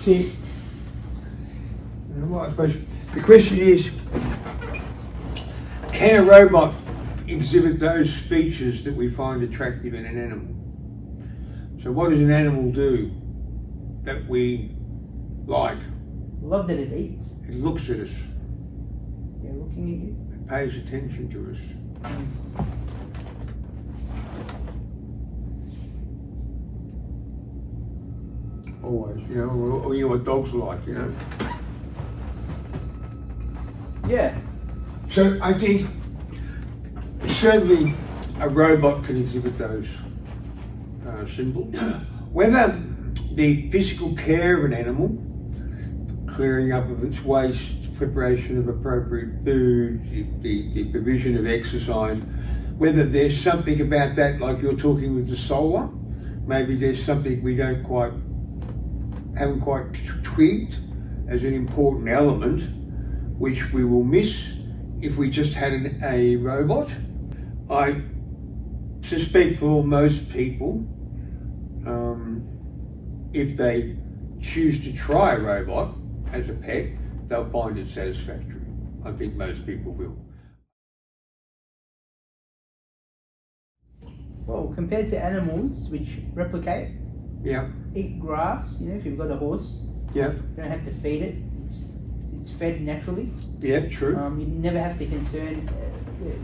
See, I suppose the question is, can a robot exhibit those features that we find attractive in an animal? So what does an animal do that we like? Love that it eats. It looks at us. Yeah, looking at you. It pays attention to us. Always, you know, or you know what dogs are like, you know. Yeah. So I think certainly a robot can exhibit those symbols. Whether the physical care of an animal, clearing up of its waste, preparation of appropriate food, the provision of exercise, whether there's something about that, like you're talking with the solar, maybe there's something we haven't quite twigged as an important element, which we will miss if we just had a robot. I suspect for most people, if they choose to try a robot as a pet, they'll find it satisfactory. I think most people will. Well, compared to animals which replicate, Yeah. eat grass, you know, if you've got a horse, Yeah. you don't have to feed it. It's fed naturally. Yeah, true. You never have to concern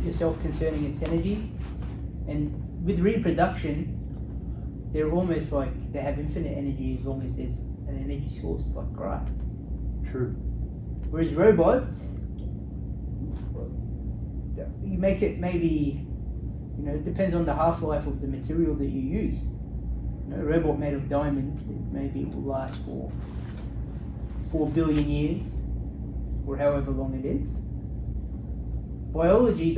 yourself concerning its energy. And with reproduction, they're almost like they have infinite energy as long as there's an energy source like grass. True. Whereas robots, you make it maybe, you know, it depends on the half-life of the material that you use. You know, a robot made of diamond, maybe it will last for 4 billion years, or however long it is. Biology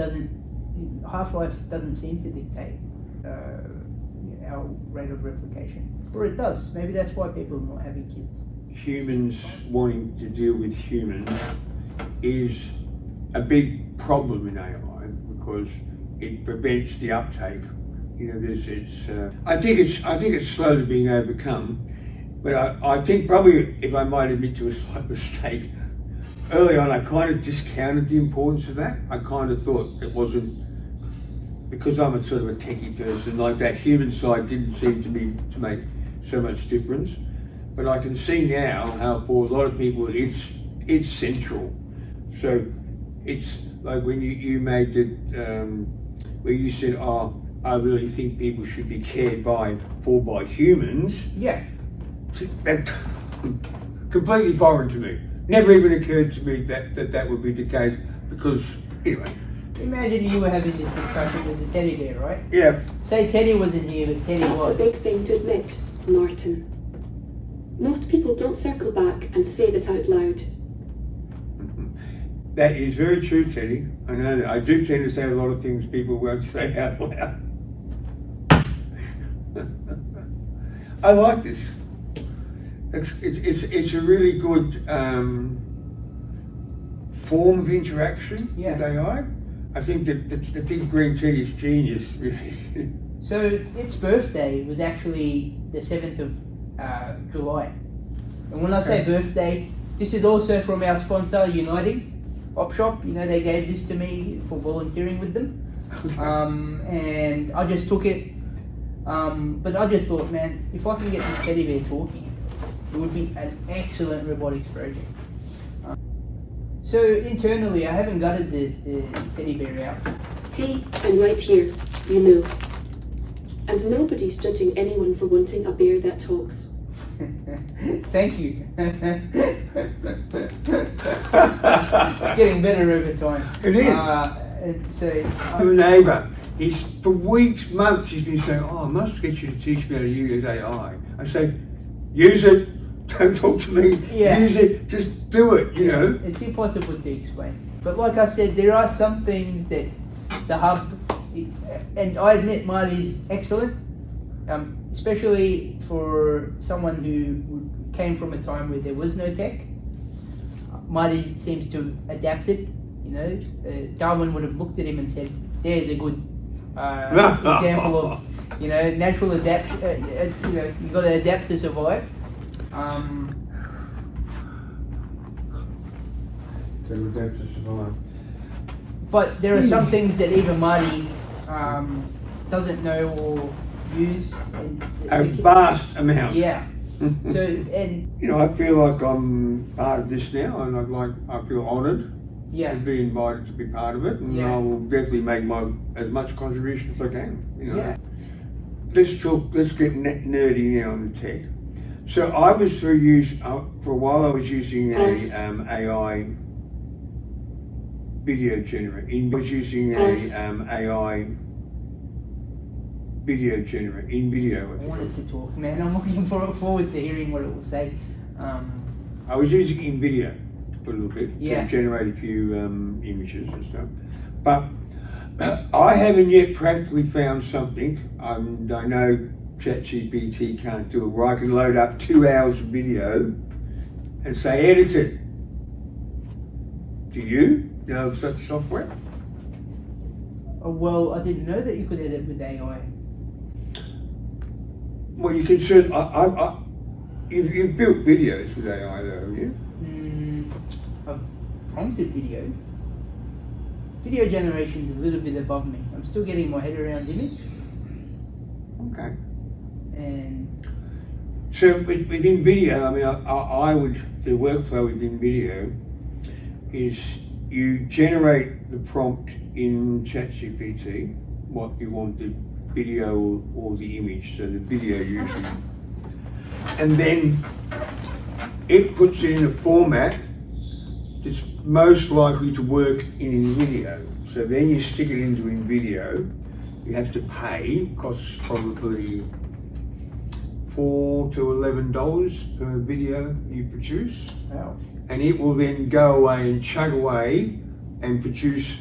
half-life doesn't seem to dictate our rate of replication. Or it does. Maybe that's why people are not having kids. Humans wanting to deal with humans is a big problem in AI because it prevents the uptake. You know, I think it's slowly being overcome, but I think probably, if I might admit to a slight mistake, early on I kind of discounted the importance of that. I kind of thought it wasn't, because I'm a sort of a techie person, like that human side didn't seem to me to make so much difference. But I can see now how for a lot of people it's central. So it's like when you made it, where you said, "Oh, I really think people should be cared for by humans." Yeah. That completely foreign to me. Never even occurred to me that would be the case. Because anyway. Imagine you were having this discussion with the teddy bear, right? Yeah. Say Teddy wasn't here, but Teddy was. That's a big thing to admit, Martin. Most people don't circle back and say that out loud. That is very true, Teddy. I know that. I do tend to say a lot of things people won't say out loud. I like this. It's a really good form of interaction with AI. I think that the big green teddy is genius, really. So its birthday was actually the 7th of July. And when I say birthday, this is also from our sponsor, Uniting Op Shop. You know, they gave this to me for volunteering with them. And I just took it. But I just thought, man, if I can get this teddy bear talking, it would be an excellent robotics project. So internally, I haven't gutted the teddy bear out. Hey, I'm right here, you know. And nobody's judging anyone for wanting a bear that talks. Thank you. It's getting better over time. It is. So, neighbour, for weeks, months, he's been saying, "Oh, I must get you to teach me how to use AI." I say, "Use it. Don't talk to me. Yeah. Use it. Just do it." You know. It's impossible to explain. But like I said, there are some things that the hub, and I admit mine is excellent, especially for someone who came from a time where there was no tech. Marty seems to have adapted. You know, Darwin would have looked at him and said, "There's a good example of, natural adapt. You got to adapt to survive." to adapt to survive. But there are some things that even Marty doesn't know or use. A vast amount. Yeah. So, and you know, I feel like I'm part of this now, and I feel honoured yeah, to be invited to be part of it, and Yeah. I will definitely make as much contribution as I can. You know. yeah, Let's get nerdy now on the tech. So I was for a while I was using a Yes. AI video generator. I was using Yes. a AI video generator in video. I wanted to talk, man. I'm looking forward to hearing what it will say. I was using in video for a little bit Yeah. to generate a few images and stuff, but I haven't yet practically found something. I know ChatGPT can't do it, where I can load up 2 hours of video and say edit it. Do you know of such software? Well, I didn't know that you could edit with AI. Well, you can you've built videos with AI though, haven't you? I've prompted videos. Video generation is a little bit above me. I'm still getting my head around image. Okay. And So within video, I mean, the workflow within video is you generate the prompt in ChatGPT, what you want the video or the image, so the video usually, and then it puts it in a format that's most likely to work in video. So then you stick it into video. You have to pay, costs probably $4 to $11 per video you produce, wow. and it will then go away and chug away and produce.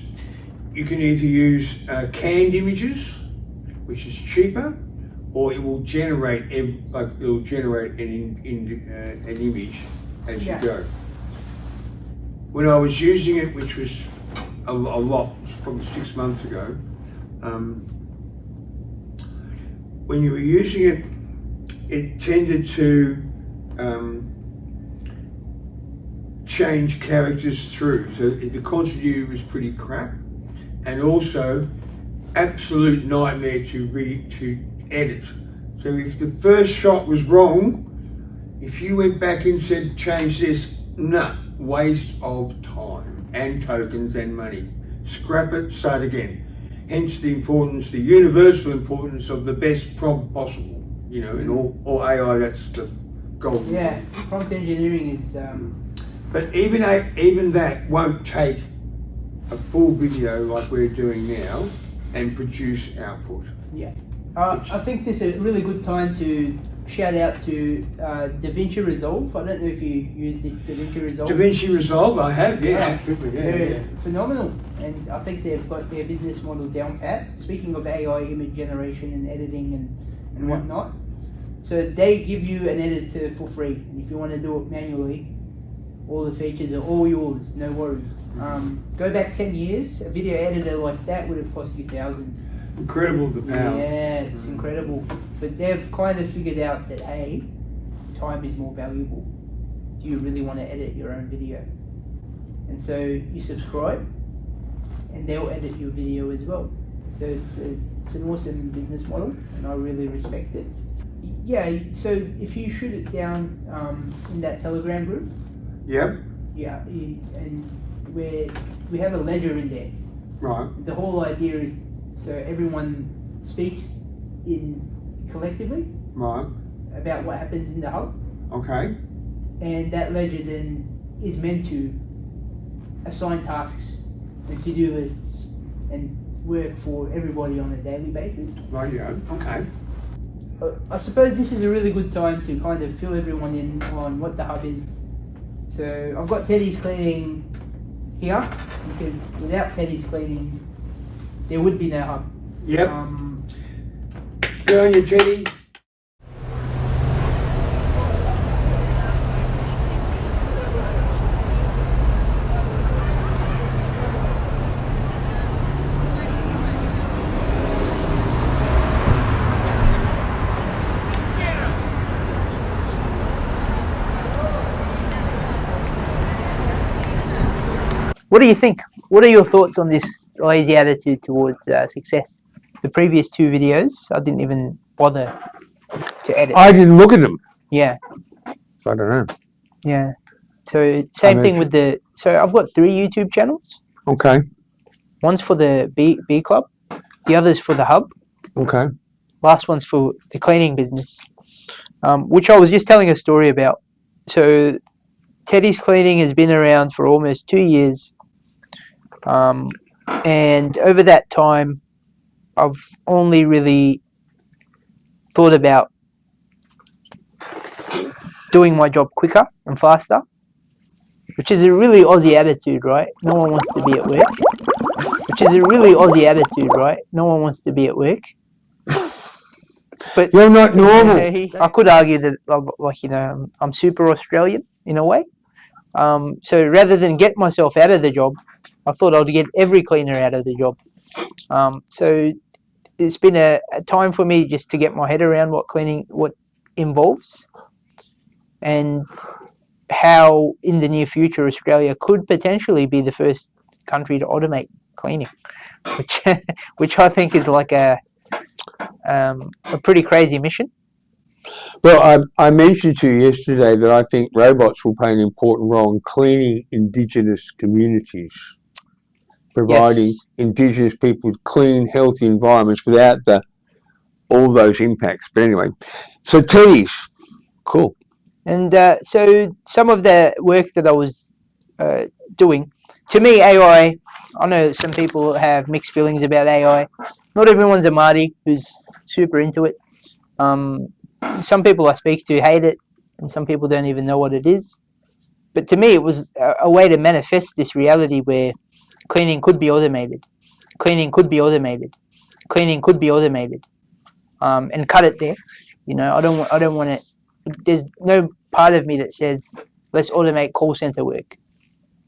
You can either use canned images, which is cheaper, or it will generate an image as Yeah. you go. When I was using it, which was a lot, it was probably 6 months ago, when you were using it, it tended to change characters through. So the continuity was pretty crap, and also absolute nightmare to edit. So if the first shot was wrong, if you went back and said change this, waste of time and tokens and money. Scrap it, start again. Hence the universal importance of the best prompt possible. You know, in all AI, that's the goal. Yeah, prompt engineering is. But even that won't take a full video like we're doing now and produce output. Yeah. I think this is a really good time to shout out to DaVinci Resolve. I don't know if you used DaVinci Resolve. DaVinci Resolve, I have, yeah, Yeah. absolutely, They're phenomenal, and I think they've got their business model down pat. Speaking of AI image generation and editing and whatnot, so they give you an editor for free, and if you want to do it manually, all the features are all yours, no worries. Go back 10 years, a video editor like that would have cost you thousands. Incredible the power. Yeah, it's incredible. But they've kind of figured out that, hey, time is more valuable. Do you really want to edit your own video? And so you subscribe, and they'll edit your video as well. So it's an awesome business model, and I really respect it. Yeah, so if you shoot it down in that Telegram group, Yep. yeah, and we have a ledger in there. Right. The whole idea is so everyone speaks in collectively Right. about what happens in the hub, Okay. and that ledger then is meant to assign tasks and to-do lists and work for everybody on a daily basis. Right. Yeah. Okay. I suppose this is a really good time to kind of fill everyone in on what the hub is. So I've got Teddy's cleaning here, because without Teddy's cleaning, there would be no hub. Yep. Go on, you Teddy. What do you think? What are your thoughts on this lazy attitude towards success? The previous 2 videos, I didn't even bother to edit. I didn't look at them. Yeah. So I don't know. Yeah. So same thing with the. So I've got 3 YouTube channels. Okay. One's for the B Club, the other's for the Hub. Okay. Last one's for the cleaning business, which I was just telling a story about. So Teddy's Cleaning has been around for almost 2 years. And over that time, I've only really thought about doing my job quicker and faster, which is a really Aussie attitude, right? No one wants to be at work. Which is a really Aussie attitude, right? No one wants to be at work. But you're not normal. I could argue that, like, you know, I'm super Australian in a way. So rather than get myself out of the job, I thought I'd get every cleaner out of the job. So it's been a time for me just to get my head around what cleaning involves, and how in the near future Australia could potentially be the first country to automate cleaning, which I think is like a pretty crazy mission. Well, I mentioned to you yesterday that I think robots will play an important role in cleaning Indigenous communities, providing Indigenous people with clean, healthy environments without all those impacts. But anyway, so Teddy's, cool. And so some of the work that I was doing, to me, AI, I know some people have mixed feelings about AI. Not everyone's a Māori who's super into it. Some people I speak to hate it, and some people don't even know what it is. But to me, it was a way to manifest this reality where cleaning could be automated, cleaning could be automated, cleaning could be automated, and cut it there. You know, I don't want it. There's no part of me that says let's automate call center work.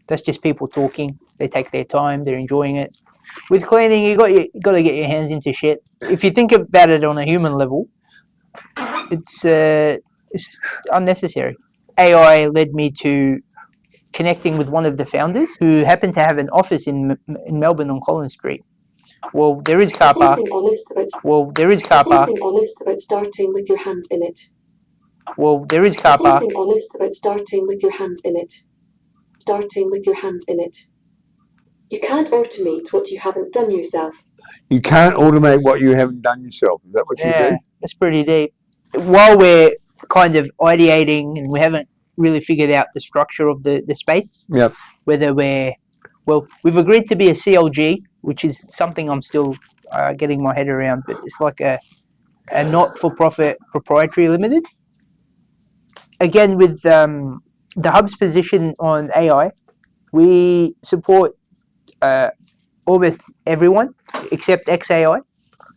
That's just people talking. They take their time. They're enjoying it. With cleaning, you got to get your hands into shit. If you think about it on a human level, it's unnecessary. AI led me to connecting with one of the founders who happened to have an office in Melbourne on Collins Street. Well, there is car park. Well, there is car park. Something honest about starting with your hands in it. Well, there is car park. Something honest about starting with your hands in it. Starting with your hands in it. You can't automate what you haven't done yourself. You can't automate what you haven't done yourself. Is that what you do? That's pretty deep. While we're kind of ideating and we haven't really figured out the structure of the space, yep. Whether we've agreed to be a CLG, which is something I'm still getting my head around, but it's like a not-for-profit proprietary limited. Again, with the Hub's position on AI, we support almost everyone except XAI.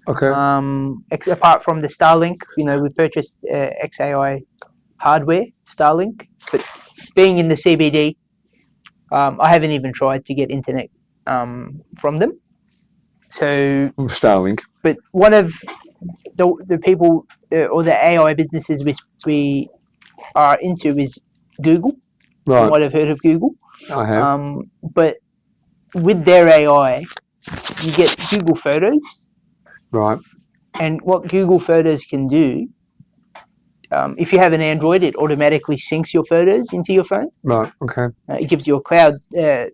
Okay. Apart from the Starlink, you know, we purchased XAI hardware, Starlink, but being in the CBD, I haven't even tried to get internet from them. So Starlink. But one of the people or the AI businesses we are into is Google. Right. You might have heard of Google. I have. But with their AI, you get Google Photos. Right. And what Google Photos can do, if you have an Android, it automatically syncs your photos into your phone. Right. Okay. It gives you a cloud a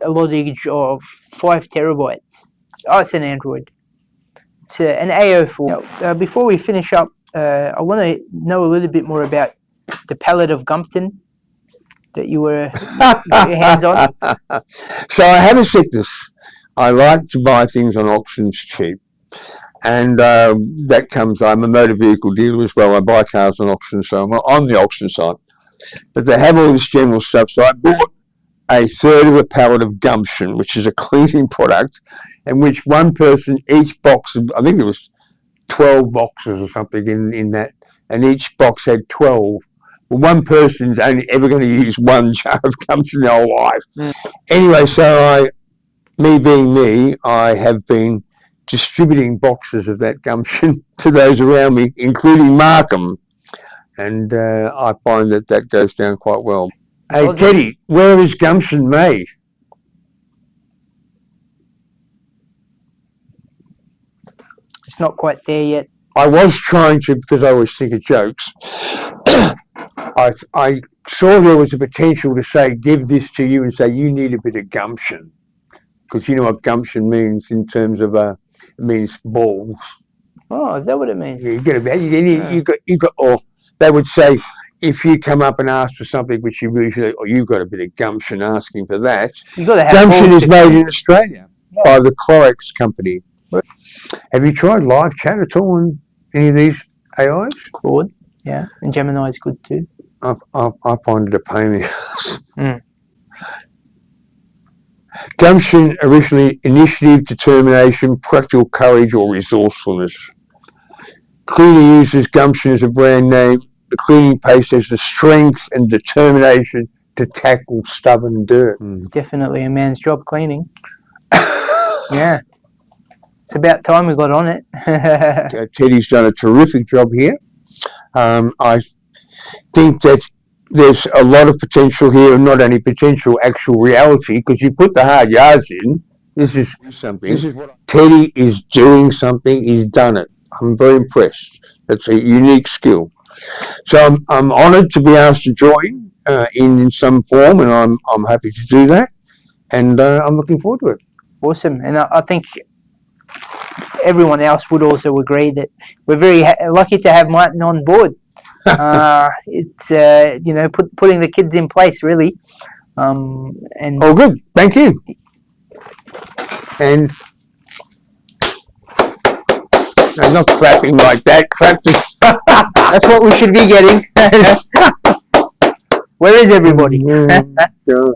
loadage of 5 terabytes. Oh, it's an Android. It's an AO4. Before we finish up, I want to know a little bit more about the pallet of Gumpton that you were got your hands on. So I have a sickness. I like to buy things on auctions cheap. And that comes, I'm a motor vehicle dealer as well. I buy cars on auction, so I'm on the auction site. But they have all this general stuff. So I bought a third of a pallet of Gumption, which is a cleaning product, in which one person, each box, I think it was 12 boxes or something in that, and each box had 12. Well, one person's only ever going to use one jar of Gumption their whole life. Mm. Anyway, so me being me, I have been distributing boxes of that Gumption to those around me, including Markham, and I find that goes down quite well. Hey, Teddy, where is Gumption made? It's not quite there yet. I was trying to, because I always think of jokes, I saw there was a potential to say, give this to you and say, you need a bit of gumption. Because you know what gumption means in terms of, it means balls. Oh, is that what it means? Yeah, you got, or they would say, if you come up and ask for something which you usually, or you've got a bit of gumption asking for that. You got to have gumption balls is made in Australia by the Clorox company. Have you tried live chat at all on any of these AIs? Claude, yeah, and Gemini is good too. I find it a pain in the ass. Gumption, originally initiative, determination, practical courage or resourcefulness. Cleaner uses gumption as a brand name. The cleaning paste has the strength and determination to tackle stubborn dirt. Definitely a man's job, cleaning. Yeah. It's about time we got on it. Teddy's done a terrific job here. I think that there's a lot of potential here, and not only potential, actual reality, because you put the hard yards in. This is something. This is what Teddy is doing something. He's done it. I'm very impressed. That's a unique skill. So I'm honoured to be asked to join in some form, and I'm happy to do that. And I'm looking forward to it. Awesome. And I think everyone else would also agree that we're very lucky to have Martin on board. It's putting the kids in place, really. And oh, good. Thank you. And no, not clapping like that. Clapping. That's what we should be getting. Where is everybody?